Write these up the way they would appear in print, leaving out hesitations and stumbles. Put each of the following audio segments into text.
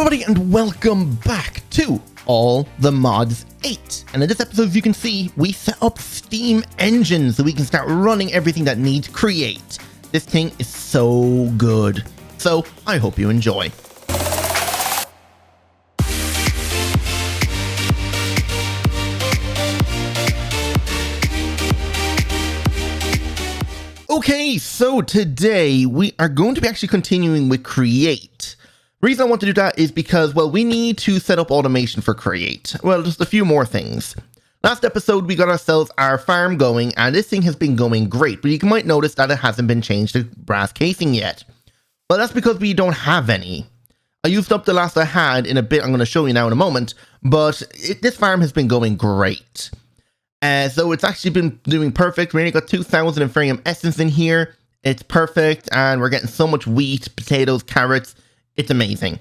everybody, and welcome back to All the Mods 8. And in this episode, as you can see, we set up Steam Engine so we can start running everything that needs create. This thing is so good. So I hope you enjoy. Okay, so today we are going to be actually continuing with create. The reason I want to do that is because, well, we need to set up automation for create. Well, just a few more things. Last episode, we got ourselves our farm going, and this thing has been going great, but you might notice that it hasn't been changed to brass casing yet. Well, that's because we don't have any. I used up the last I had in a bit I'm going to show you now in a moment, but this farm has been going great. So it's actually been doing perfect. We only got 2,000 Inferium Essence in here. It's perfect, and we're getting so much wheat, potatoes, carrots. It's amazing.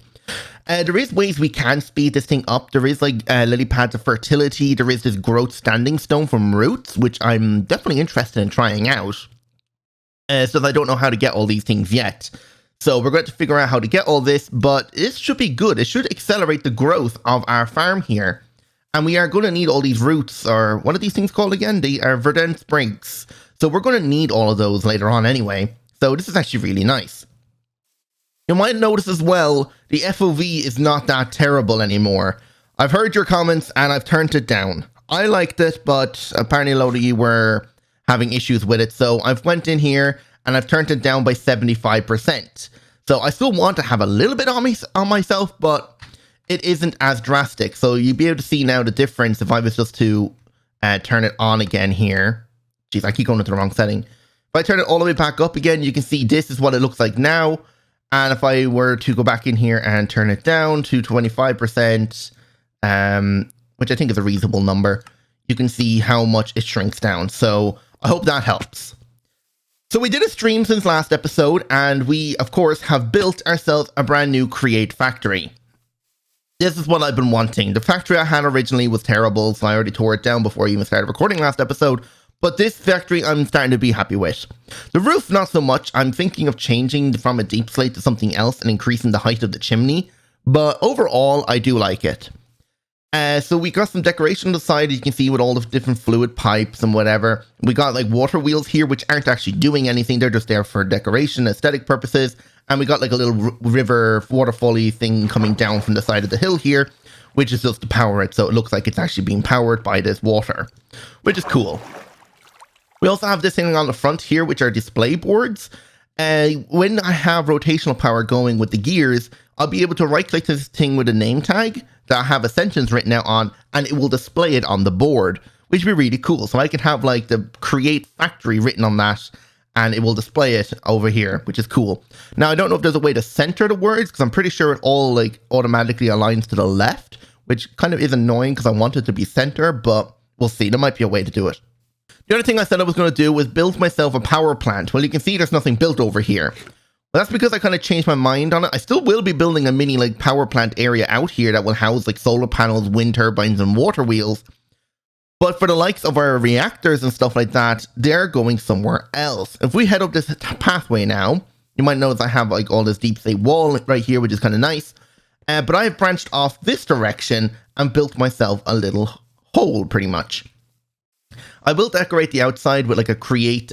There is ways we can speed this thing up. There is like lily pads of fertility. There is this growth standing stone from roots, which I'm definitely interested in trying out. So I don't know how to get all these things yet. So we're going to figure out how to get all this, but it should be good. It should accelerate the growth of our farm here. And we are going to need all these roots, or what are these things called again? They are verdant sprigs. So we're going to need all of those later on anyway. So this is actually really nice. You might notice as well, the FOV is not that terrible anymore. I've heard your comments and I've turned it down. I liked it, but apparently a lot of you were having issues with it. So I've went in here and I've turned it down by 75%. So I still want to have a little bit on myself, but it isn't as drastic. So you'll be able to see now the difference if I was just to turn it on again here. Jeez, I keep going into the wrong setting. If I turn it all the way back up again, you can see this is what it looks like now. And if I were to go back in here and turn it down to 25%, which I think is a reasonable number, you can see how much it shrinks down. So I hope that helps. So we did a stream since last episode, and we, of course, have built ourselves a brand new Create factory. This is what I've been wanting. The factory I had originally was terrible, so I already tore it down before I even started recording last episode. But this factory I'm starting to be happy with. The roof, not so much. I'm thinking of changing from a deep slate to something else and increasing the height of the chimney. But overall, I do like it. So we got some decoration on the side, you can see, with all the different fluid pipes and whatever. We got like water wheels here, which aren't actually doing anything. They're just there for decoration, aesthetic purposes. And we got like a little river waterfall-y thing coming down from the side of the hill here, which is just to power it. So it looks like it's actually being powered by this water, which is cool. We also have this thing on the front here, which are display boards. When I have rotational power going with the gears, I'll be able to right-click this thing with a name tag that I have a sentence written out on, and it will display it on the board, which would be really cool. So I can have like the Create Factory written on that, and it will display it over here, which is cool. Now, I don't know if there's a way to center the words, because I'm pretty sure it all like automatically aligns to the left, which kind of is annoying because I want it to be center, but we'll see. There might be a way to do it. The other thing I said I was going to do was build myself a power plant. Well, you can see there's nothing built over here. Well, that's because I kind of changed my mind on it. I still will be building a mini like power plant area out here that will house like solar panels, wind turbines, and water wheels. But for the likes of our reactors and stuff like that, they're going somewhere else. If we head up this pathway now, you might notice I have like all this deep slate wall right here, which is kind of nice. But I have branched off this direction and built myself a little hole pretty much. I will decorate the outside with like a create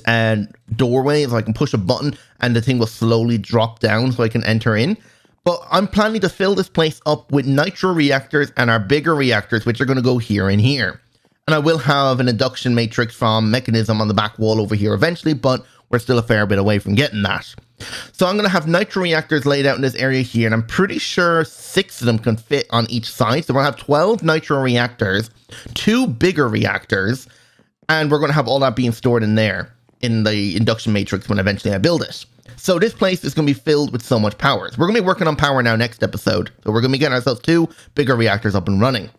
doorway so I can push a button and the thing will slowly drop down so I can enter in. But I'm planning to fill this place up with nitro reactors and our bigger reactors, which are going to go here and here. And I will have an induction matrix from mechanism on the back wall over here eventually, but we're still a fair bit away from getting that. So I'm going to have nitro reactors laid out in this area here, and I'm pretty sure 6 of them can fit on each side. So we'll have 12 nitro reactors, 2 bigger reactors, and we're going to have all that being stored in there in the induction matrix when eventually I build it. So this place is going to be filled with so much power. So we're going to be working on power now next episode. So we're going to be getting ourselves 2 bigger reactors up and running.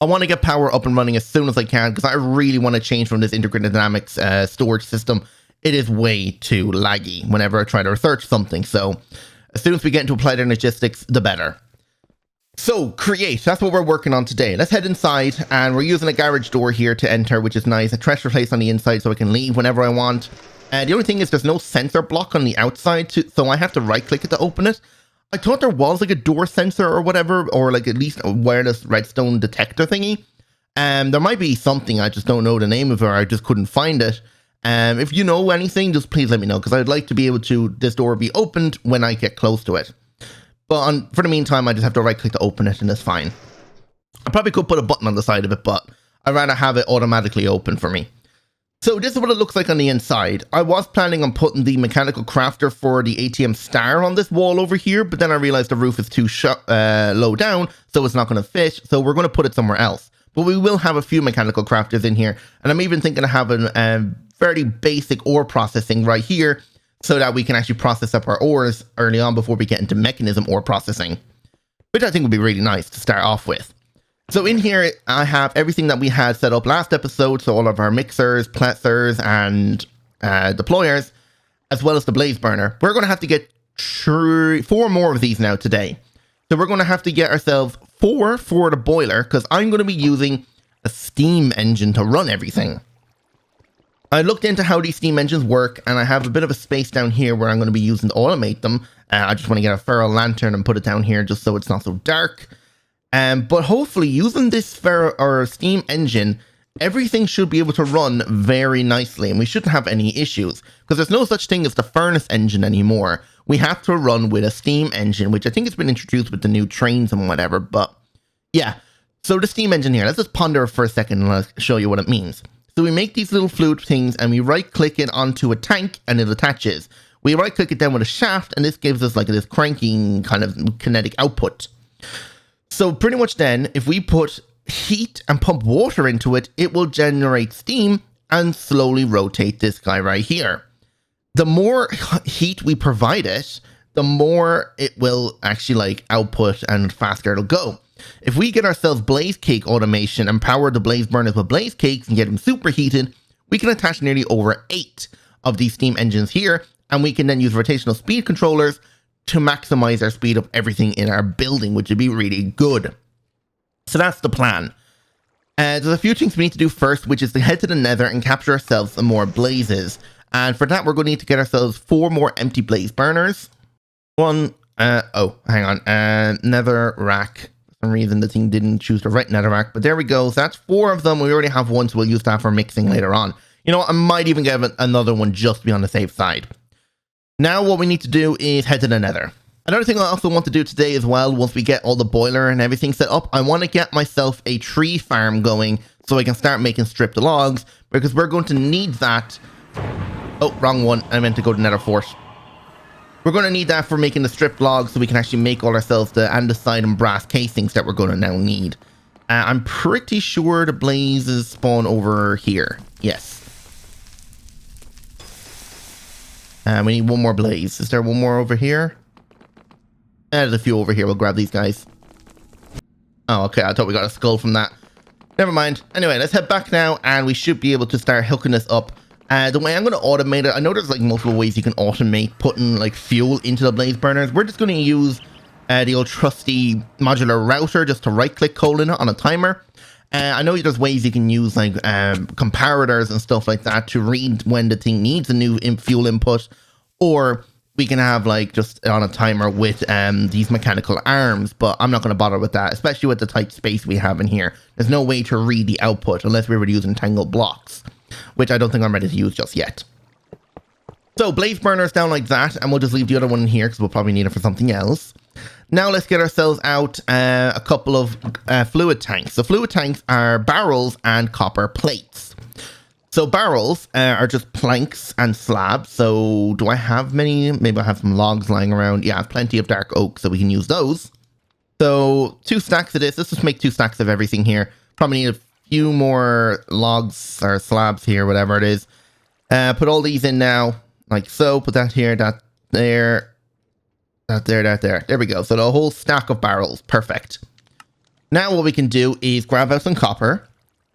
I want to get power up and running as soon as I can because I really want to change from this integrated dynamics storage system. It is way too laggy whenever I try to research something. So as soon as we get into applied energistics, the better. So, create, that's what we're working on today. Let's head inside, and we're using a garage door here to enter, which is nice. A treasure place on the inside so I can leave whenever I want. The only thing is there's no sensor block on the outside, so I have to right-click it to open it. I thought there was like a door sensor or whatever, or like at least a wireless redstone detector thingy. There might be something, I just don't know the name of it, or I just couldn't find it. If you know anything, just please let me know, because I'd like to be able to, this door be opened when I get close to it. But for the meantime, I just have to right click to open it and it's fine. I probably could put a button on the side of it, but I'd rather have it automatically open for me. So this is what it looks like on the inside. I was planning on putting the mechanical crafter for the ATM star on this wall over here, but then I realized the roof is too low down, so it's not going to fit, so we're going to put it somewhere else. But we will have a few mechanical crafters in here, and I'm even thinking of having fairly basic ore processing right here, so that we can actually process up our ores early on before we get into mechanism ore processing, which I think would be really nice to start off with. So in here, I have everything that we had set up last episode, so all of our mixers, plethers, and deployers, as well as the blaze burner. We're going to have to get 4 more of these now today. So we're going to have to get ourselves 4 for the boiler, because I'm going to be using a steam engine to run everything. I looked into how these steam engines work, and I have a bit of a space down here where I'm going to be using to automate them. I just want to get a ferro lantern and put it down here just so it's not so dark. But hopefully using this ferro or steam engine, everything should be able to run very nicely, and we shouldn't have any issues, because there's no such thing as the furnace engine anymore. We have to run with a steam engine, which I think has been introduced with the new trains and whatever, but yeah. So the steam engine here, let's just ponder for a second and I'll show you what it means. So we make these little fluid things and we right click it onto a tank and it attaches. We right click it down with a shaft and this gives us like this cranking kind of kinetic output. So pretty much then, if we put heat and pump water into it, it will generate steam and slowly rotate this guy right here. The more heat we provide it, the more it will actually like output and faster it'll go. If we get ourselves blaze cake automation and power the blaze burners with blaze cakes and get them superheated, we can attach nearly over 8 of these steam engines here, and we can then use rotational speed controllers to maximize our speed of everything in our building, which would be really good. So that's the plan. There's a few things we need to do first, which is to head to the nether and capture ourselves some more blazes. And for that, we're going to need to get ourselves 4 more empty blaze burners. Nether rack. For some reason, the thing didn't choose the right nether rack, but there we go. So that's 4 of them. We already have one, so we'll use that for mixing later on. You know what? I might even get another one just to be on the safe side. Now what we need to do is head to the nether. Another thing I also want to do today as well, once we get all the boiler and everything set up, I want to get myself a tree farm going so I can start making stripped logs, because we're going to need that. Oh, wrong one. I meant to go to nether fort. We're going to need that for making the stripped logs so we can actually make all ourselves the andesite and brass casings that we're going to now need. I'm pretty sure the blazes spawn over here. Yes. We need one more blaze. Is there one more over here? There's a few over here. We'll grab these guys. Oh, okay. I thought we got a skull from that. Never mind. Anyway, let's head back now, and we should be able to start hooking this up. The way I'm going to automate it, I know there's like multiple ways you can automate putting like fuel into the blaze burners. We're just going to use the old trusty modular router just to right-click coal in it on a timer. I know there's ways you can use like comparators and stuff like that to read when the thing needs a new fuel input, or we can have like just on a timer with these mechanical arms, but I'm not going to bother with that, especially with the tight space we have in here. There's no way to read the output unless we were using tangled blocks, which I don't think I'm ready to use just yet. So blaze burners down like that, and we'll just leave the other one in here because we'll probably need it for something else. Now let's get ourselves out a couple of fluid tanks. The fluid tanks are barrels and copper plates. So barrels are just planks and slabs. So do I have many? Maybe I have some logs lying around. Yeah, I have plenty of dark oak, so we can use those. So 2 stacks of this. Let's just make 2 stacks of everything here. Probably need a few more logs or slabs here, whatever it is. Put all these in now, like so. Put that here, that there. That there, that there. There we go. So the whole stack of barrels. Perfect. Now what we can do is grab out some copper.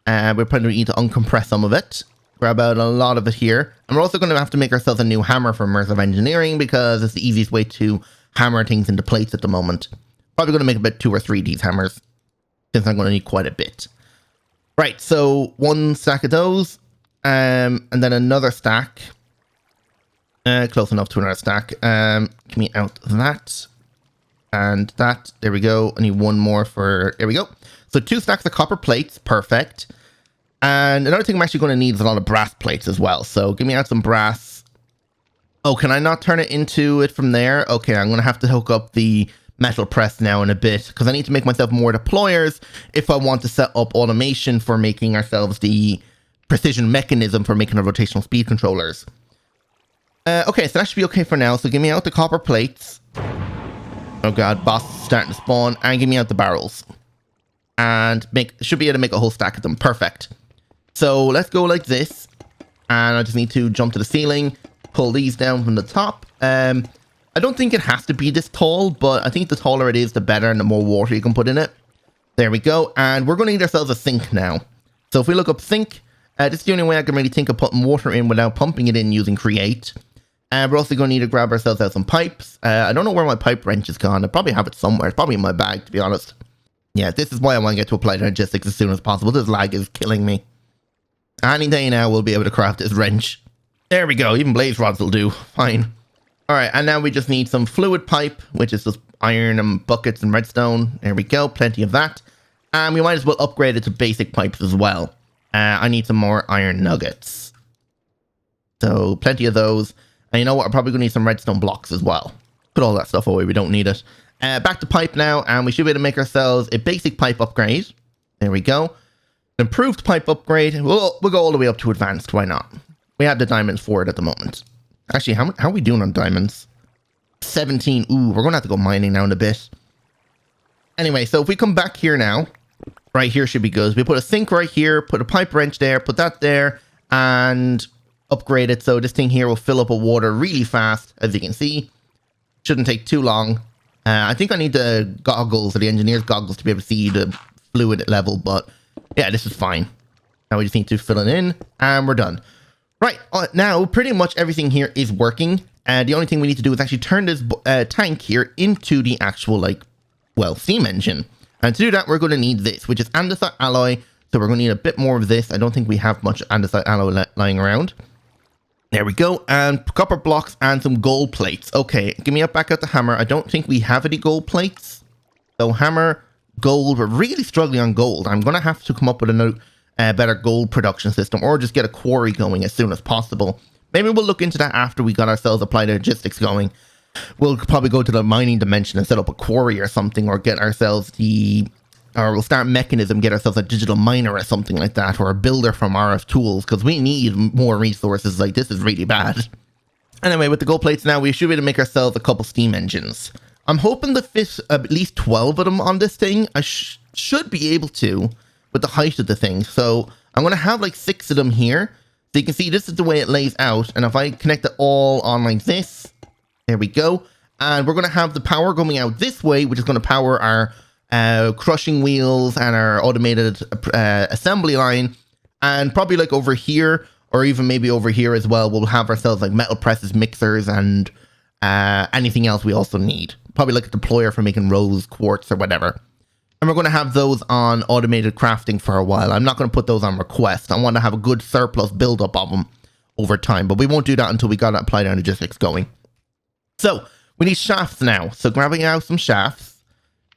We're probably need to uncompress some of it. Grab out a lot of it here. And we're also going to have to make ourselves a new hammer for immersive engineering, because it's the easiest way to hammer things into plates at the moment. Probably going to make about 2 or 3 of these hammers, since I'm going to need quite a bit. Right, so 1 stack of those. And then another stack. Close enough to another stack. Give me out that. And that, there we go. I need one more for, there we go. So 2 stacks of copper plates, perfect. And another thing I'm actually going to need is a lot of brass plates as well. So give me out some brass. Oh, can I not turn it into it from there? Okay, I'm going to have to hook up the metal press now in a bit because I need to make myself more deployers if I want to set up automation for making ourselves the precision mechanism for making our rotational speed controllers. Okay, so that should be okay for now. So give me out the copper plates. Oh god, boss is starting to spawn. And give me out the barrels. And should be able to make a whole stack of them. Perfect. So let's go like this. And I just need to jump to the ceiling, pull these down from the top. I don't think it has to be this tall, but I think the taller it is, the better and the more water you can put in it. There we go. And we're going to need ourselves a sink now. So if we look up sink, this is the only way I can really think of putting water in without pumping it in using create. We're also going to need to grab ourselves out some pipes. I don't know where my pipe wrench is gone. I probably have it somewhere. It's probably in my bag, to be honest. Yeah, this is why I want to get to applied energistics as soon as possible. This lag is killing me. Any day now we'll be able to craft this wrench. There we go. Even blaze rods will do. Fine. All right, and now we just need some fluid pipe, which is just iron and buckets and redstone. There we go. Plenty of that. And we might as well upgrade it to basic pipes as well. I need some more iron nuggets. So plenty of those. And you know what? I'm probably going to need some redstone blocks as well. Put all that stuff away. We don't need it. Back to pipe now. And we should be able to make ourselves a basic pipe upgrade. There we go. Improved pipe upgrade. We'll go all the way up to advanced. Why not? We have the diamonds for it at the moment. Actually, how are we doing on diamonds? 17. Ooh, we're going to have to go mining now in a bit. Anyway, so if we come back here now. Right here should be good. We put a sink right here. Put a pipe wrench there. Put that there. And upgrade it so this thing here will fill up with water really fast, as you can see. Shouldn't take too long. I think I need the goggles, or the engineer's goggles, to be able to see the fluid level, but yeah, this is fine. Now we just need to fill it in, and we're done. Right, now pretty much everything here is working, and the only thing we need to do is actually turn this tank here into the actual, like, well, steam engine. And to do that, we're going to need this, which is andesite alloy, so we're going to need a bit more of this. I don't think we have much andesite alloy lying around. There we go, and copper blocks and some gold plates. Okay, give me back out the hammer. I don't think we have any gold plates. So hammer, gold, we're really struggling on gold. I'm going to have to come up with a better gold production system, or just get a quarry going as soon as possible. Maybe we'll look into that after we got ourselves applied logistics going. We'll probably go to the mining dimension and set up a quarry or something, or get ourselves or we'll start Mechanism, get ourselves a digital miner or something like that, or a builder from RF Tools, because we need more resources. Like, this is really bad. Anyway, with the gold plates now, we should be able to make ourselves a couple steam engines. I'm hoping to fit at least 12 of them on this thing. I should be able to, with the height of the thing. So I'm going to have like 6 of them here. So you can see this is the way it lays out. And if I connect it all on like this, there we go. And we're going to have the power going out this way, which is going to power our crushing wheels and our automated assembly line. And probably like over here, or even maybe over here as well, we'll have ourselves like metal presses, mixers, and anything else we also need. Probably like a deployer for making rose quartz or whatever. And we're going to have those on automated crafting for a while. I'm not going to put those on request. I want to have a good surplus buildup of them over time, but we won't do that until we got applied energistics going. So we need shafts now. So grabbing out some shafts.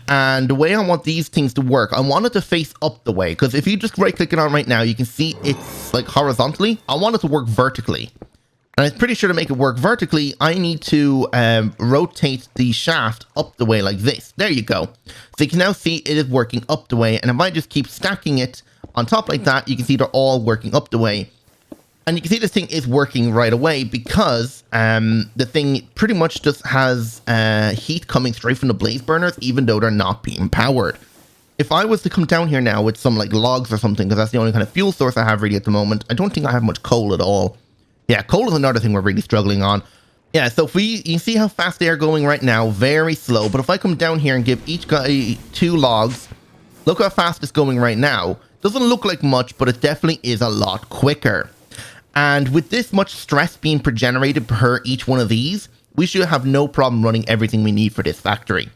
And the way I want these things to work, I want it to face up the way, because if you just right click it on right now, you can see it's like horizontally. I want it to work vertically. And I'm pretty sure to make it work vertically, I need to rotate the shaft up the way like this. There you go. So you can now see it is working up the way. And if I just keep stacking it on top like that, you can see they're all working up the way. And you can see this thing is working right away because the thing pretty much just has heat coming straight from the blaze burners, even though they're not being powered. If I was to come down here now with some like logs or something, because that's the only kind of fuel source I have really at the moment, I don't think I have much coal at all. Yeah, coal is another thing we're really struggling on. Yeah, so if you can see how fast they are going right now, very slow. But if I come down here and give each guy 2 logs, look how fast it's going right now. Doesn't look like much, but it definitely is a lot quicker. And with this much stress being generated per each one of these, we should have no problem running everything we need for this factory.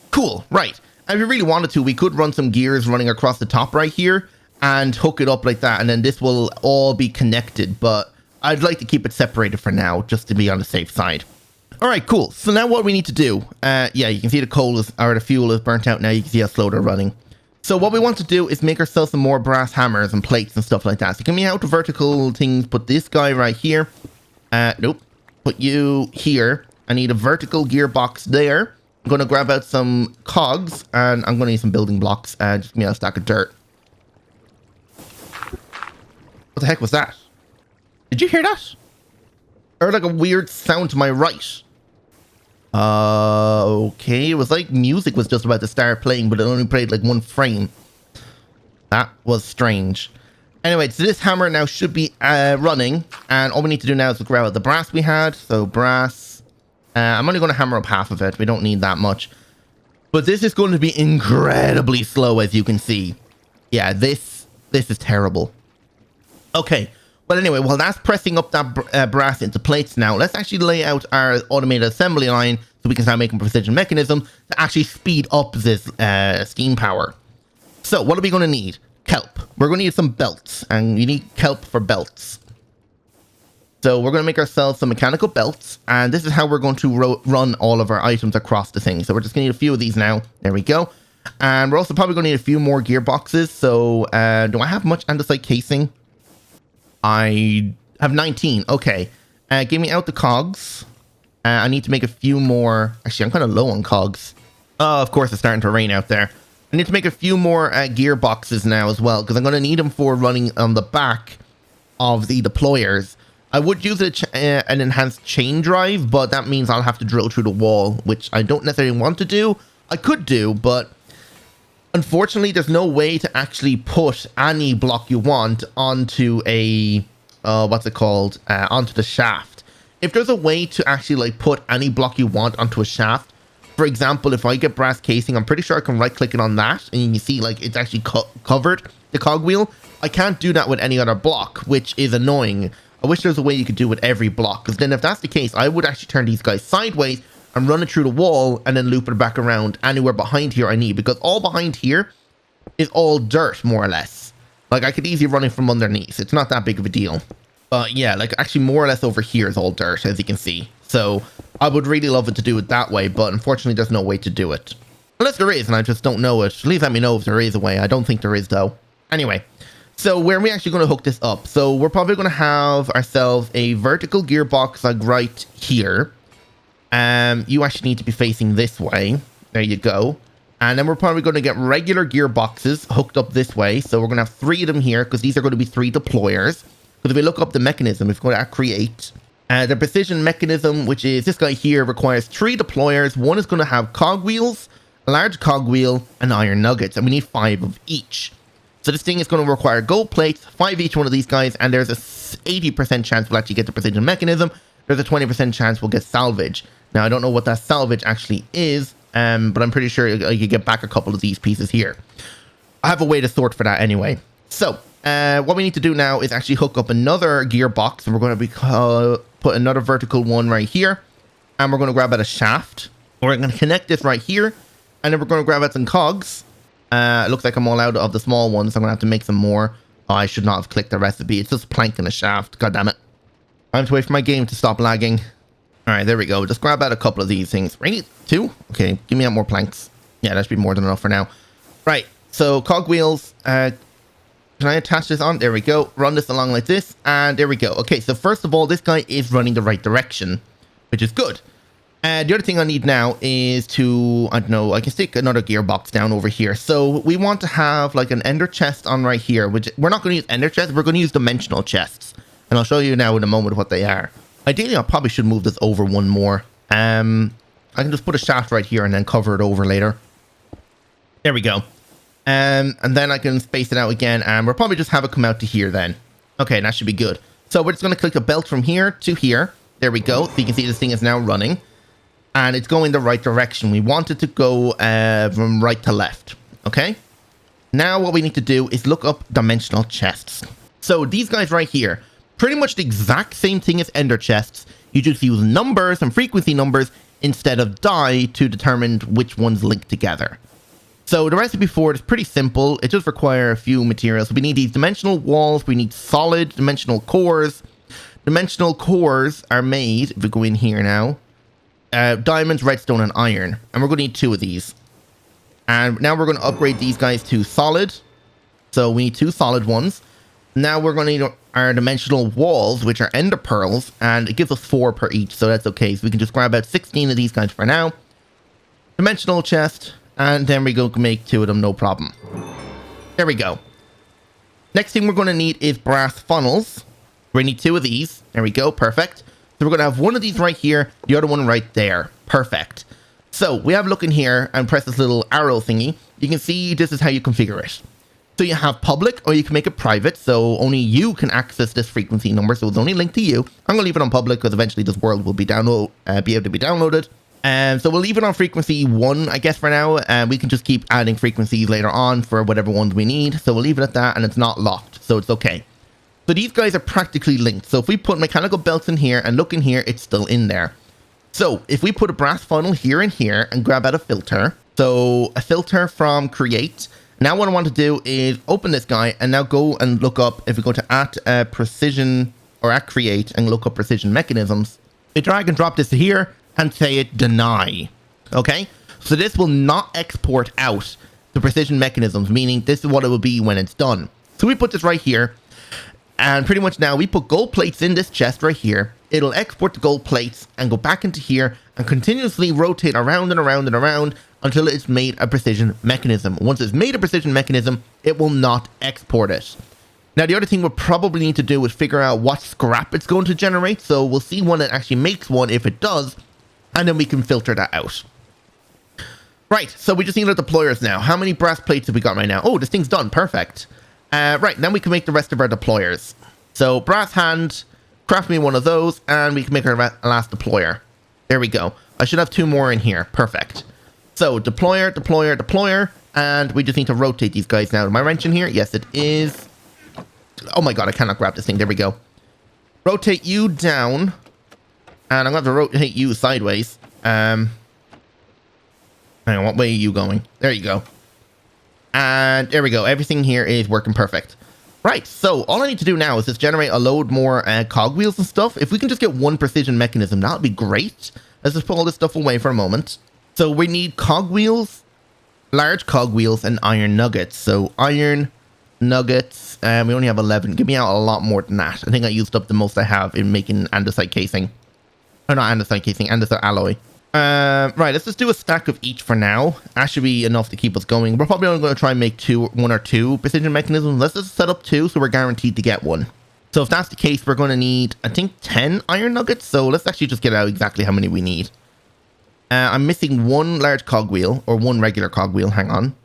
Cool, right. And if we really wanted to, we could run some gears running across the top right here and hook it up like that. And then this will all be connected. But I'd like to keep it separated for now, just to be on the safe side. All right, cool. So now what we need to do, yeah, you can see the coal is, or the fuel is burnt out now. You can see how slow they're running. So what we want to do is make ourselves some more brass hammers and plates and stuff like that. So give me out the vertical things. Put this guy right here. Nope. Put you here. I need a vertical gearbox there. I'm going to grab out some cogs and I'm going to need some building blocks. Just give me a stack of dirt. What the heck was that? Did you hear that? I heard like a weird sound to my right. Okay. It was like music was just about to start playing, but it only played like one frame. That was strange. Anyway, so this hammer now should be running. And all we need to do now is grab out the brass we had. So brass. I'm only going to hammer up half of it. We don't need that much. But this is going to be incredibly slow, as you can see. Yeah, this is terrible. Okay. But anyway, while that's pressing up that brass into plates now, let's actually lay out our automated assembly line so we can start making precision mechanism to actually speed up this steam power. So what are we going to need? Kelp. We're going to need some belts, and you need kelp for belts. So we're going to make ourselves some mechanical belts, and this is how we're going to run all of our items across the thing. So we're just going to need a few of these now. There we go. And we're also probably going to need a few more gearboxes. So do I have much andesite casing? I have 19. Okay. Give me out the cogs. I need to make a few more. Actually, I'm kind of low on cogs. Oh, of course, it's starting to rain out there. I need to make a few more gearboxes now as well, because I'm going to need them for running on the back of the deployers. I would use an enhanced chain drive, but that means I'll have to drill through the wall, which I don't necessarily want to do. I could do, but unfortunately, there's no way to actually put any block you want onto a, what's it called, onto the shaft. If there's a way to actually like put any block you want onto a shaft, for example, if I get brass casing, I'm pretty sure I can right click it on that, and you can see like it's actually covered the cogwheel. I can't do that with any other block, which is annoying. I wish there was a way you could do with every block, because then if that's the case, I would actually turn these guys sideways and run it through the wall and then loop it back around anywhere behind here I need, because all behind here is all dirt, more or less. Like, I could easily run it from underneath. It's not that big of a deal. But yeah, like, actually more or less over here is all dirt, as you can see. So I would really love it to do it that way, but unfortunately there's no way to do it. Unless there is, and I just don't know it. Please let me know if there is a way. I don't think there is, though. Anyway. So where are we actually going to hook this up? So we're probably going to have ourselves a vertical gearbox like right here. You actually need to be facing this way. There you go. And then we're probably going to get regular gearboxes hooked up this way. So we're going to have 3 of them here, because these are going to be 3 deployers. Because if we look up the mechanism, if we go to create, the precision mechanism, which is this guy here, requires 3 deployers. One is going to have cogwheels, a large cogwheel, and iron nuggets. And we need 5 of each. So this thing is going to require gold plates, 5 each one of these guys, and there's a 80% chance we'll actually get the precision mechanism. There's a 20% chance we'll get salvage. Now, I don't know what that salvage actually is, but I'm pretty sure I could get back a couple of these pieces here. I have a way to sort for that anyway. So, what we need to do now is actually hook up another gearbox, and we're going to put another vertical one right here, and we're going to grab out a shaft. We're going to connect this right here, and then we're going to grab out some cogs. It looks like I'm all out of the small ones, so I'm going to have to make some more. Oh, I should not have clicked the recipe. It's just plank in a shaft. God damn it. I have to wait for my game to stop lagging. Alright, there we go. Just grab out a couple of these things. Right? 2? Okay, give me out more planks. Yeah, that should be more than enough for now. Right, so cogwheels. Can I attach this on? There we go. Run this along like this, and there we go. Okay, so first of all, this guy is running the right direction, which is good. The other thing I need now is to, I don't know, I can stick another gearbox down over here. So we want to have like an ender chest on right here, which we're not going to use ender chests, we're going to use dimensional chests. And I'll show you now in a moment what they are. Ideally, I probably should move this over one more. I can just put a shaft right here and then cover it over later. There we go. And then I can space it out again, and we'll probably just have it come out to here then. Okay, that should be good. So we're just going to click the belt from here to here. There we go. So you can see this thing is now running. And it's going the right direction. We want it to go from right to left. Okay? Now what we need to do is look up dimensional chests. So these guys right here, pretty much the exact same thing as ender chests. You just use numbers and frequency numbers instead of die to determine which ones link together. So the recipe for it is pretty simple. It just requires a few materials. We need these dimensional walls. We need solid dimensional cores. Dimensional cores are made, if we go in here now, diamonds, redstone, and iron. And we're going to need 2 of these. And now we're going to upgrade these guys to solid. So we need 2 solid ones. Now we're going to need our dimensional walls, which are ender pearls. And it gives us 4 per each, so that's okay. So we can just grab about 16 of these guys for now. Dimensional chest. And then we go make 2 of them, no problem. There we go. Next thing we're going to need is brass funnels. We need 2 of these. There we go. Perfect. So we're going to have one of these right here, the other one right there. Perfect. So we have a look in here and press this little arrow thingy. You can see this is how you configure it. So you have public, or you can make it private. So only you can access this frequency number. So it's only linked to you. I'm going to leave it on public because eventually this world will be be able to be downloaded. So we'll leave it on frequency 1, I guess, for now. And we can just keep adding frequencies later on for whatever ones we need. So we'll leave it at that, and it's not locked. So it's okay. So these guys are practically linked. So if we put mechanical belts in here and look in here, it's still in there. So if we put a brass funnel here and here and grab out a filter. So a filter from create. Now what I want to do is open this guy and now go and look up. If we go to at precision or at create and look up precision mechanisms, we drag and drop this here and say it deny. Okay. So this will not export out the precision mechanisms, meaning this is what it will be when it's done. So we put this right here. And pretty much now we put gold plates in this chest right here. It'll export the gold plates and go back into here and continuously rotate around and around and around until it's made a precision mechanism. Once it's made a precision mechanism, it will not export it. Now, the other thing we'll probably need to do is figure out what scrap it's going to generate. So we'll see when it actually makes one, if it does, and then we can filter that out. Right, so we just need our deployers now. How many brass plates have we got right now? Oh, this thing's done. Perfect. Right, then we can make the rest of our deployers. So brass hand, craft me one of those, and we can make our last deployer. There we go. I should have 2 more in here. Perfect. So deployer, deployer, deployer, and we just need to rotate these guys now. Am I wrench in here? Yes, it is. Oh my god, I cannot grab this thing. There we go. Rotate you down, and I'm going to have to rotate you sideways. Hang on, what way are you going? There you go. And there we go. Everything here is working perfect. Right, so all I need to do now is just generate a load more cogwheels and stuff. If we can just get 1 precision mechanism, that would be great. Let's just put all this stuff away for a moment. So we need cogwheels, large cogwheels, and iron nuggets. So iron nuggets, we only have 11. Give me out a lot more than that. I think I used up the most I have in making andesite casing. Or not andesite casing, andesite alloy. Right, let's just do a stack of each for now. That should be enough to keep us going. We're probably only going to try and make 1 or 2 precision mechanisms. Let's just set up 2 so we're guaranteed to get one. So if that's the case, we're going to need, I think, 10 iron nuggets. So let's actually just get out exactly how many we need. I'm missing 1 large cogwheel, or 1 regular cogwheel. Hang on.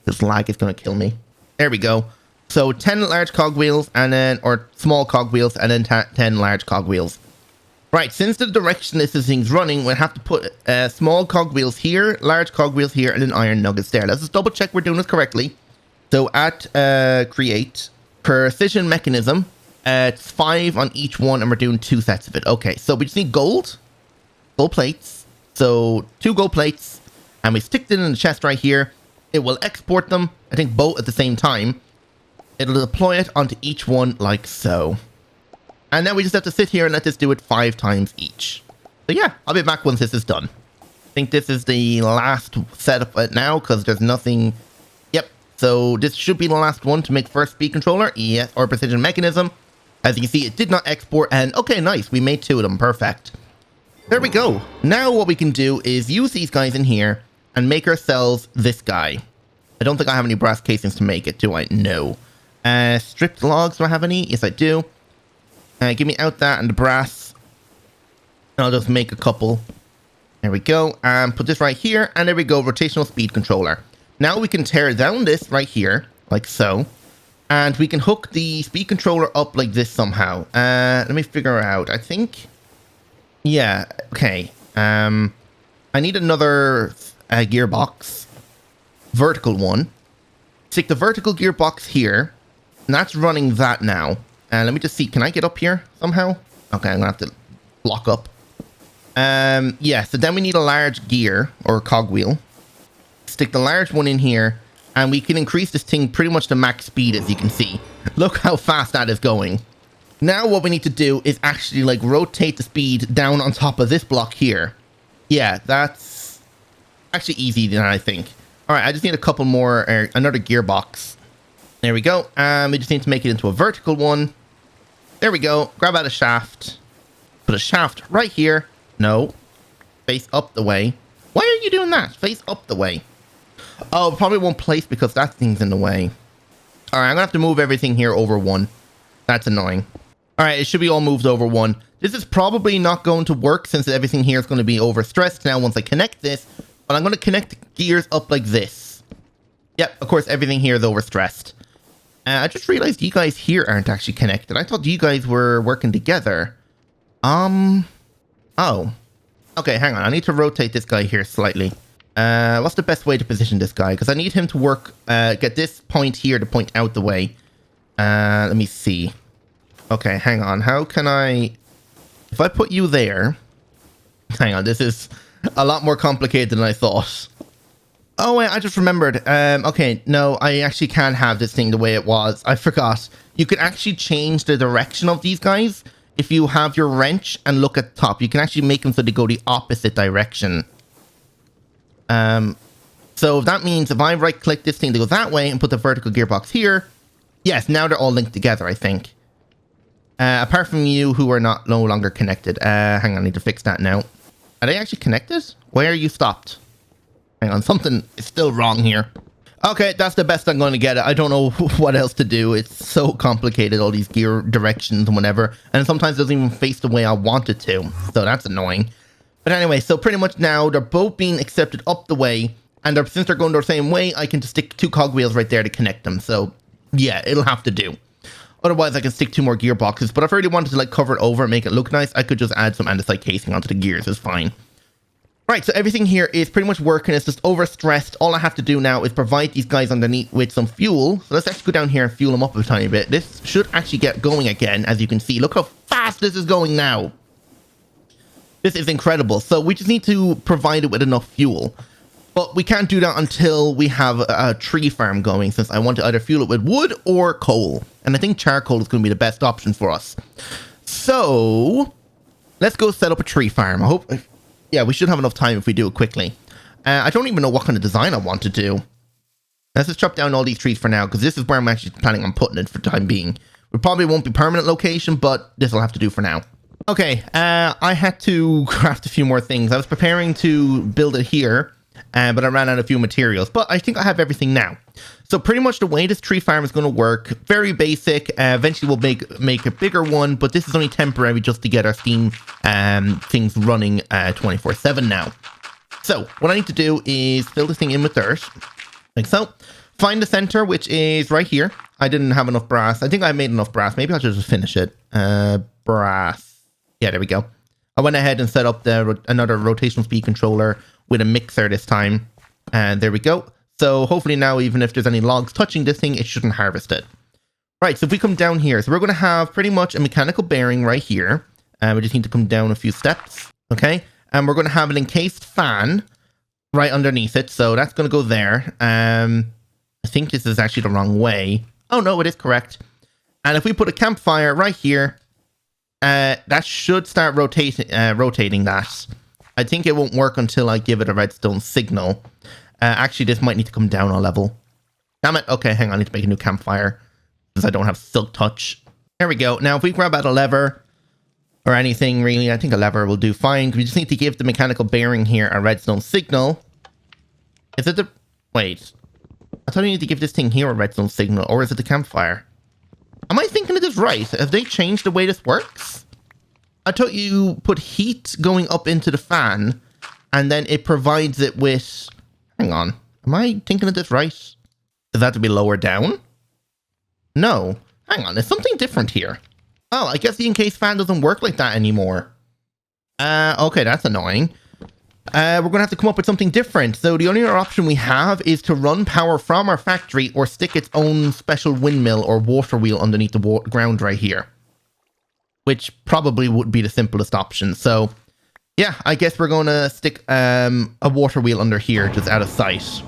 This lag is going to kill me. There we go. So 10 large cogwheels, and then, or small cogwheels, and then 10 large cogwheels. Right, since the direction this thing's running, we'll have to put small cogwheels here, large cogwheels here, and then iron nuggets there. Let's just double check we're doing this correctly. So at create, precision mechanism, it's 5 on each one, and we're doing 2 sets of it. Okay, so we just need gold plates. So 2 gold plates, and we stick it in the chest right here. It will export them, I think both at the same time. It'll deploy it onto each one like so. And then we just have to sit here and let this do it 5 times each. So yeah, I'll be back once this is done. I think this is the last setup now because there's nothing. Yep. So this should be the last one to make first speed controller. Yes, or precision mechanism. As you can see, it did not export. And okay, nice. We made 2 of them. Perfect. There we go. Now what we can do is use these guys in here and make ourselves this guy. I don't think I have any brass casings to make it, do I? No. Stripped logs, do I have any? Yes, I do. Give me out that and the brass. And I'll just make a couple. There we go. And put this right here. And there we go. Rotational speed controller. Now we can tear down this right here. Like so. And we can hook the speed controller up like this somehow. Let me figure out. I think. Yeah. Okay. I need another gearbox. Vertical one. Stick the vertical gearbox here. And that's running that now. Let me just see. Can I get up here somehow? Okay, I'm going to have to block up. Yeah, so then we need a large gear or cogwheel. Stick the large one in here. And we can increase this thing pretty much to max speed, as you can see. Look how fast that is going. Now what we need to do is actually like rotate the speed down on top of this block here. Yeah, that's actually easy than I think. All right, I just need a couple more, another gearbox. There we go. We just need to make it into a vertical one. There we go. Grab out a shaft. Put a shaft right here. No. Face up the way. Why are you doing that? Face up the way. Oh, probably won't place because that thing's in the way. All right, I'm gonna have to move everything here over one. That's annoying. All right, it should be all moved over one. This is probably not going to work since everything here is going to be overstressed now once I connect this. But I'm going to connect the gears up like this. Yep, of course, everything here is overstressed. I just realized you guys here aren't actually connected. I thought you guys were working together. Oh. Okay, hang on. I need to rotate this guy here slightly. What's the best way to position this guy? Because I need him to work, get this point here to point out the way. Let me see. Okay, hang on. How can I... If I put you there... Hang on, this is a lot more complicated than I thought. Oh, wait, I just remembered. Okay, no, I actually can't have this thing the way it was. I forgot. You can actually change the direction of these guys if you have your wrench and look at the top. You can actually make them so they go the opposite direction. So that means if I right-click this thing to go that way and put the vertical gearbox here... Yes, now they're all linked together, I think. Apart from you who are no longer connected. Hang on, I need to fix that now. Are they actually connected? Why are you stopped? Hang on, something is still wrong here. Okay, that's the best I'm going to get it. I don't know what else to do. It's so complicated, all these gear directions and whatever. And sometimes it doesn't even face the way I want it to. So that's annoying. But anyway, so pretty much now they're both being accepted up the way. And since they're going the same way, I can just stick 2 cogwheels right there to connect them. So yeah, it'll have to do. Otherwise, I can stick 2 more gearboxes. But if I really wanted to like cover it over and make it look nice, I could just add some andesite casing onto the gears. It's fine. Right, so everything here is pretty much working. It's just overstressed. All I have to do now is provide these guys underneath with some fuel. So let's actually go down here and fuel them up a tiny bit. This should actually get going again, as you can see. Look how fast this is going now. This is incredible. So we just need to provide it with enough fuel. But we can't do that until we have a tree farm going, since I want to either fuel it with wood or coal. And I think charcoal is going to be the best option for us. So let's go set up a tree farm. I hope... Yeah, we should have enough time if we do it quickly. I don't even know what kind of design I want to do. Let's just chop down all these trees for now, because this is where I'm actually planning on putting it for the time being. It probably won't be permanent location, but this will have to do for now. Okay, I had to craft a few more things. I was preparing to build it here, but I ran out of a few materials. But I think I have everything now. So pretty much the way this tree farm is going to work, very basic. Eventually we'll make a bigger one, but this is only temporary just to get our Steam things running 24/7 now. So what I need to do is fill this thing in with dirt, like so. Find the center, which is right here. I didn't have enough brass. I think I made enough brass. Maybe I should just finish it. Brass. Yeah, there we go. I went ahead and set up another rotational speed controller with a mixer this time. And there we go. So hopefully now, even if there's any logs touching this thing, it shouldn't harvest it. Right, so if we come down here, so we're going to have pretty much a mechanical bearing right here. We just need to come down a few steps, okay? And we're going to have an encased fan right underneath it, so that's going to go there. I think this is actually the wrong way. Oh, no, it is correct. And if we put a campfire right here, that should start rotating that. I think it won't work until I give it a redstone signal. Actually, this might need to come down a level. Damn it. Okay, hang on. I need to make a new campfire since I don't have silk touch. There we go. Now, if we grab out a lever or anything, really, I think a lever will do fine. We just need to give the mechanical bearing here a redstone signal. Is it the... Wait. I thought I need to give this thing here a redstone signal, or is it the campfire? Am I thinking of this right? Have they changed the way this works? I thought you put heat going up into the fan, and then it provides it with... Hang on. Am I thinking of this right? Does that have to be lower down? No. Hang on. There's something different here. Oh, I guess the encased fan doesn't work like that anymore. Okay, that's annoying. We're going to have to come up with something different. So the only other option we have is to run power from our factory or stick its own special windmill or water wheel underneath the ground right here. Which probably would be the simplest option. So... yeah, I guess we're going to stick a water wheel under here, just out of sight.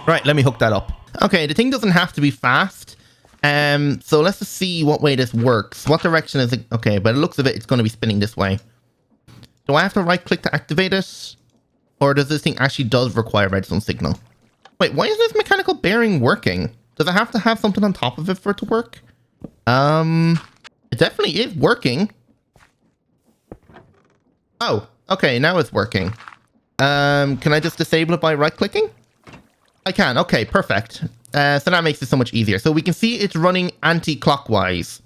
Right, let me hook that up. Okay, the thing doesn't have to be fast. So let's just see what way this works. What direction is it? Okay, by the looks of it, it's going to be spinning this way. Do I have to right click to activate it? Or does this thing actually does require redstone signal? Wait, why is this mechanical bearing working? Does it have to have something on top of it for it to work? It definitely is working. Oh, okay, now it's working. Can I just disable it by right clicking? I can, okay, perfect. So that makes it so much easier. So we can see it's running anti-clockwise.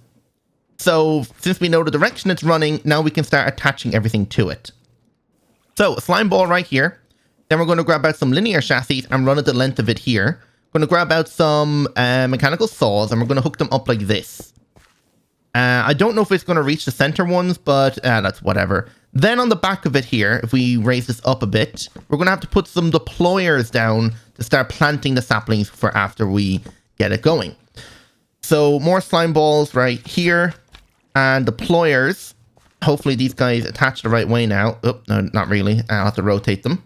So since we know the direction it's running, now we can start attaching everything to it. So a slime ball right here. Then we're going to grab out some linear chassis and run it the length of it here. Going to grab out some mechanical saws and we're going to hook them up like this. I don't know if it's going to reach the center ones, but that's whatever. Then on the back of it here, if we raise this up a bit, we're going to have to put some deployers down to start planting the saplings for after we get it going. So more slime balls right here and deployers. Hopefully these guys attach the right way now. Oh, no, not really. I'll have to rotate them.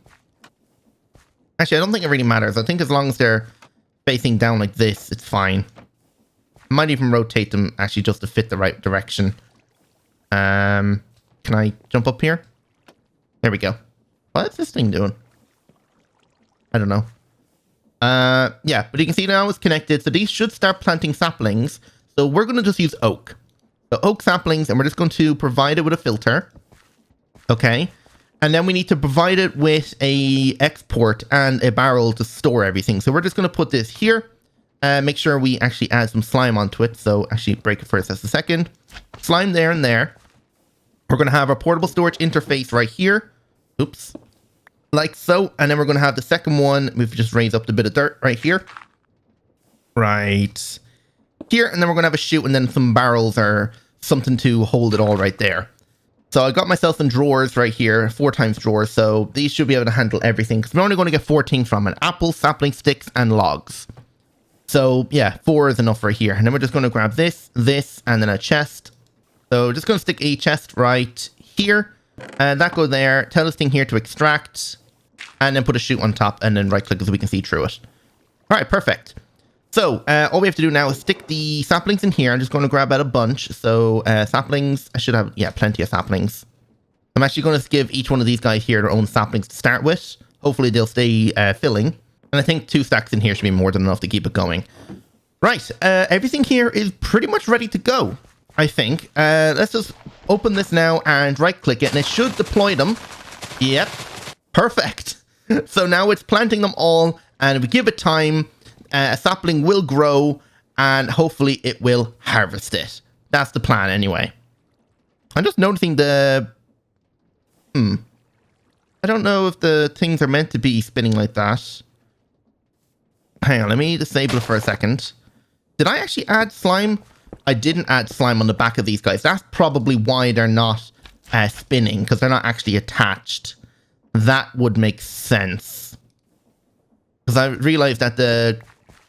Actually, I don't think it really matters. I think as long as they're facing down like this, it's fine. I might even rotate them actually just to fit the right direction. Can I jump up here? There we go. What's this thing doing? I don't know. Yeah, but you can see now it's connected. So these should start planting saplings. So we're going to just use oak. So oak saplings, and we're just going to provide it with a filter. Okay. And then we need to provide it with a export and a barrel to store everything. So we're just going to put this here. Make sure we actually add some slime onto it. So actually break it first. That's a second. Slime there and there. We're going to have our portable storage interface right here. Oops. Like so. And then we're going to have the second one. We've just raised up the bit of dirt right here. Right here. And then we're going to have a chute and then some barrels or something to hold it all right there. So I got myself some drawers right here, 4 times drawers. So these should be able to handle everything because we're only going to get 4 things from it. Apples, sapling sticks, and logs. So yeah, 4 is enough right here. And then we're just going to grab this, and then a chest. So just going to stick a chest right here. And that go there. Tell this thing here to extract. And then put a chute on top and then right click so we can see through it. All right, perfect. So all we have to do now is stick the saplings in here. I'm just going to grab out a bunch. So saplings, I should have, yeah, plenty of saplings. I'm actually going to give each one of these guys here their own saplings to start with. Hopefully they'll stay filling. And I think 2 stacks in here should be more than enough to keep it going. Right, everything here is pretty much ready to go, I think. Let's just open this now and right click it and it should deploy them. Yep, perfect. So now it's planting them all, and if we give it time, a sapling will grow and hopefully it will harvest it. That's the plan anyway. I'm just noticing the... I don't know if the things are meant to be spinning like that. Hang on, let me disable it for a second. Did I actually add slime? I didn't add slime on the back of these guys. That's probably why they're not spinning, because they're not actually attached. That would make sense. Because I realized that the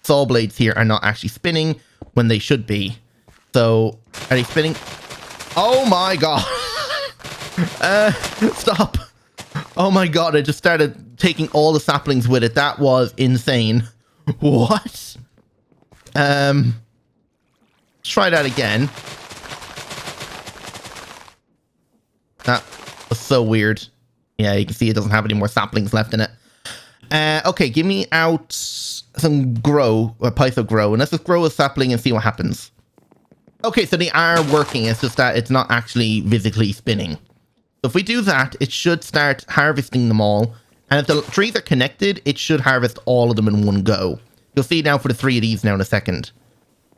saw blades here are not actually spinning when they should be. So, are they spinning? Oh my god! Stop! Oh my god, I just started taking all the saplings with it. That was insane. What? Try that again. That was so weird. Yeah, you can see it doesn't have any more saplings left in it. Okay, give me out some grow, or pytho grow, and let's just grow a sapling and see what happens. Okay, so they are working. It's just that it's not actually physically spinning. So if we do that, it should start harvesting them all. And if the trees are connected, it should harvest all of them in one go. You'll see now for the 3 of these now in a second.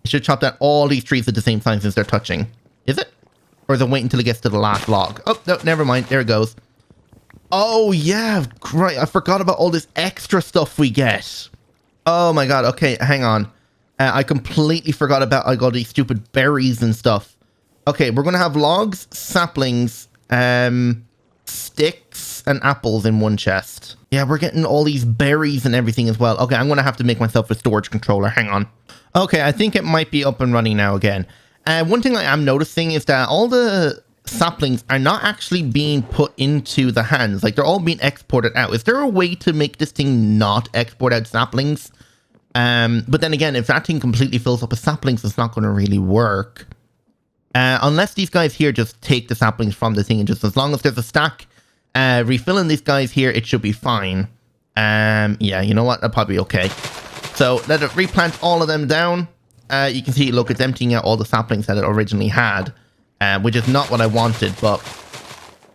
It should chop down all these trees at the same time since they're touching. Is it? Or is it wait until it gets to the last log? Oh, no, never mind. There it goes. Oh, yeah. Right. I forgot about all this extra stuff we get. Oh, my God. Okay, hang on. I completely forgot about all these stupid berries and stuff. Okay, we're going to have logs, saplings, sticks, and apples in one chest. Yeah, we're getting all these berries and everything as well. Okay, I'm going to have to make myself a storage controller. Hang on. Okay, I think it might be up and running now again. One thing I am noticing is that all the saplings are not actually being put into the hands. Like, they're all being exported out. Is there a way to make this thing not export out saplings? But then again, if that thing completely fills up with saplings, it's not going to really work. Unless these guys here just take the saplings from the thing and just, as long as there's a stack refilling these guys here, it should be fine. Yeah, you know what? That'll probably be okay. So let it replant all of them down. You can see, look, it's emptying out all the saplings that it originally had, which is not what I wanted. But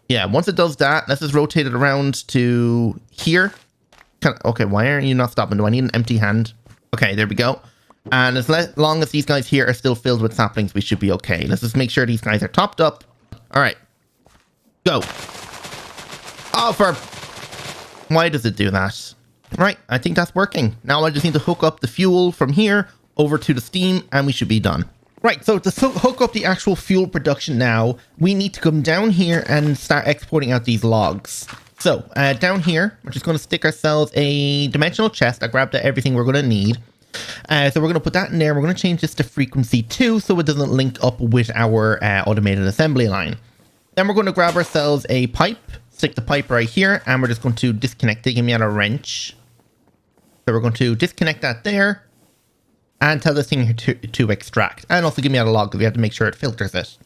yeah, once it does that, let's just rotate it around to here. Okay, why are you not stopping? Do I need an empty hand? Okay, there we go. And as long as these guys here are still filled with saplings, we should be okay. Let's just make sure these guys are topped up. All right, go. Oh, why does it do that? Right, I think that's working. Now I just need to hook up the fuel from here over to the steam, and we should be done. Right, so to hook up the actual fuel production now, we need to come down here and start exporting out these logs. So, down here, we're just going to stick ourselves a dimensional chest. I grabbed everything we're going to need. So we're going to put that in there. We're going to change this to frequency 2 so it doesn't link up with our automated assembly line. Then we're going to grab ourselves a pipe, stick the pipe right here, and we're just going to disconnect it. Give me out a wrench. So we're going to disconnect that there and tell this thing to extract. And also give me out a log because we have to make sure it filters it.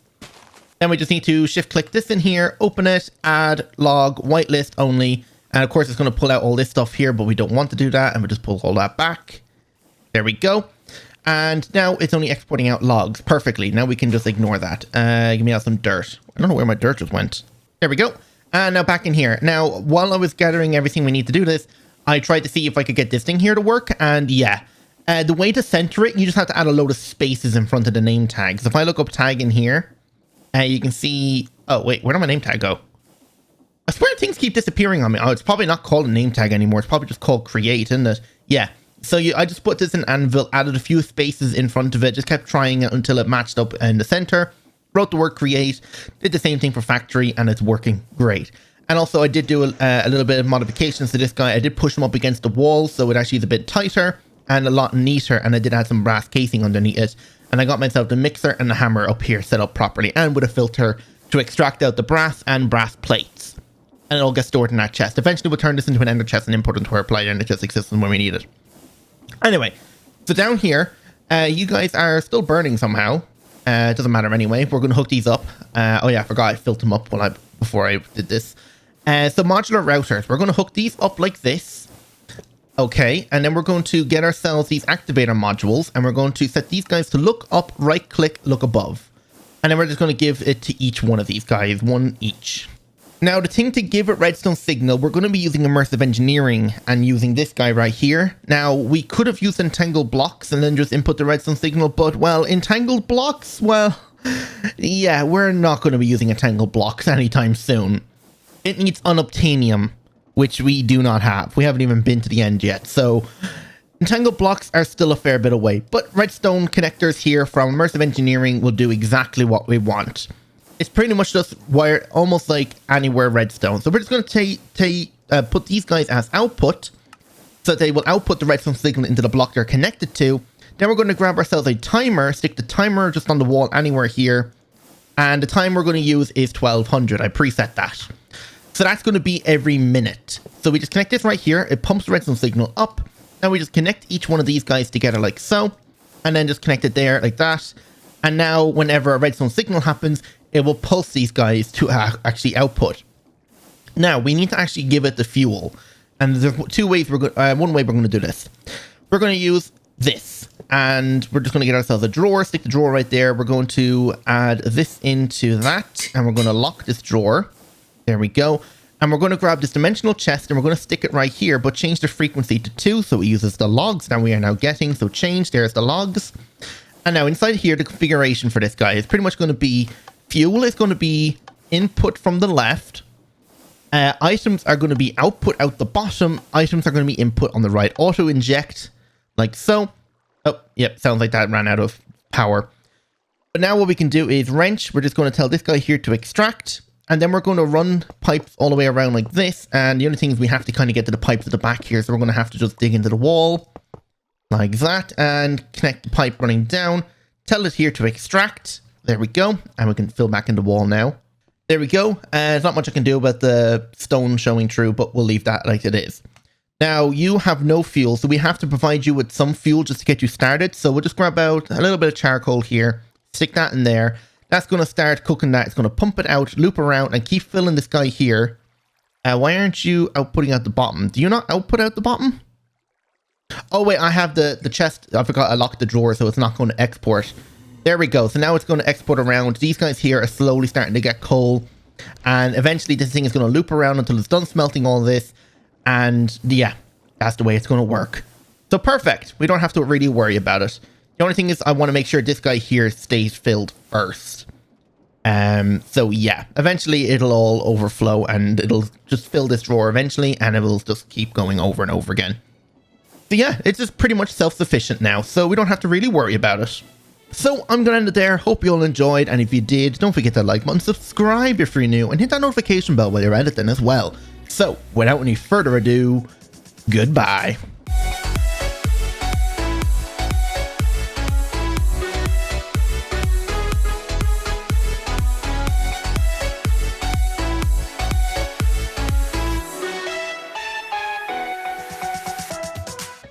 Then we just need to shift click this in here, open it, add log, whitelist only. And of course it's going to pull out all this stuff here, but we don't want to do that. And we'll just pull all that back. There we go. And now it's only exporting out logs perfectly. Now we can just ignore that. Give me out some dirt. I don't know where my dirt just went. There we go. And now back in here. Now, while I was gathering everything we need to do this, I tried to see if I could get this thing here to work. And yeah, the way to center it, you just have to add a load of spaces in front of the name tags. If I look up tag in here, you can see... Oh, wait, where did my name tag go? I swear things keep disappearing on me. Oh, it's probably not called a name tag anymore. It's probably just called create, isn't it? Yeah. So I just put this in Anvil, added a few spaces in front of it, just kept trying it until it matched up in the center. Wrote the word create, did the same thing for factory, and it's working great. And also I did do a little bit of modifications to this guy. I did push him up against the wall, so it actually is a bit tighter and a lot neater. And I did add some brass casing underneath it. And I got myself the mixer and the hammer up here set up properly, and with a filter to extract out the brass and brass plates. And it all gets stored in that chest. Eventually we'll turn this into an ender chest and import into our applied ender chest system when we need it. Anyway, so down here, you guys are still burning somehow. It doesn't matter anyway. We're going to hook these up. Oh yeah, I forgot I filled them up before I did this. So modular routers, we're going to hook these up like this. Okay, and then we're going to get ourselves these activator modules, and we're going to set these guys to look up, right click, look above. And then we're just going to give it to each one of these guys, one each. Now, the thing to give it redstone signal, we're going to be using immersive engineering and using this guy right here. Now, we could have used entangled blocks and then just input the redstone signal, but, well, entangled blocks, well, yeah, we're not going to be using entangled blocks anytime soon. It needs unobtainium, which we do not have. We haven't even been to the end yet, so entangled blocks are still a fair bit away, but redstone connectors here from immersive engineering will do exactly what we want. It's pretty much just wired almost like anywhere redstone. So we're just going to put these guys as output, so they will output the redstone signal into the block they're connected to. Then we're going to grab ourselves a timer, stick the timer just on the wall anywhere here. And the time we're going to use is 1200. I preset that. So that's going to be every minute. So we just connect this right here. It pumps the redstone signal up. Now we just connect each one of these guys together like so. And then just connect it there like that. And now whenever a redstone signal happens, it will pulse these guys to actually output. Now, we need to actually give it the fuel. And there's two ways one way we're going to do this. We're going to use this. And we're just going to get ourselves a drawer, stick the drawer right there. We're going to add this into that. And we're going to lock this drawer. There we go. And we're going to grab this dimensional chest and we're going to stick it right here, but change the frequency to 2 so it uses the logs that we are now getting. So change, there's the logs. And now inside here, the configuration for this guy is pretty much going to be fuel is going to be input from the left. Items are going to be output out the bottom. Items are going to be input on the right. Auto inject like so. Oh, yep. Sounds like that ran out of power. But now what we can do is wrench. We're just going to tell this guy here to extract. And then we're going to run pipes all the way around like this. And the only thing is we have to kind of get to the pipes at the back here. So we're going to have to just dig into the wall like that and connect the pipe running down. Tell it here to extract. There we go. And we can fill back in the wall now. There we go. There's not much I can do about the stone showing through, but we'll leave that like it is. Now, you have no fuel, so we have to provide you with some fuel just to get you started. So we'll just grab out a little bit of charcoal here, stick that in there. That's going to start cooking that. It's going to pump it out, loop around, and keep filling this guy here Why aren't you outputting at the bottom? Do you not output out the bottom? Oh wait, I have the chest. I forgot I locked the drawer, so it's not going to export. There we go. So now it's going to export around. These guys here are slowly starting to get coal. And eventually this thing is going to loop around until it's done smelting all this. And yeah, that's the way it's going to work. So perfect. We don't have to really worry about it. The only thing is I want to make sure this guy here stays filled first. So yeah, eventually it'll all overflow and it'll just fill this drawer eventually, and it will just keep going over and over again. So yeah, it's just pretty much self-sufficient now, so we don't have to really worry about it. So I'm going to end it there. Hope you all enjoyed, and if you did, don't forget that like button, subscribe if you're new, and hit that notification bell while you're editing as well. So without any further ado, goodbye.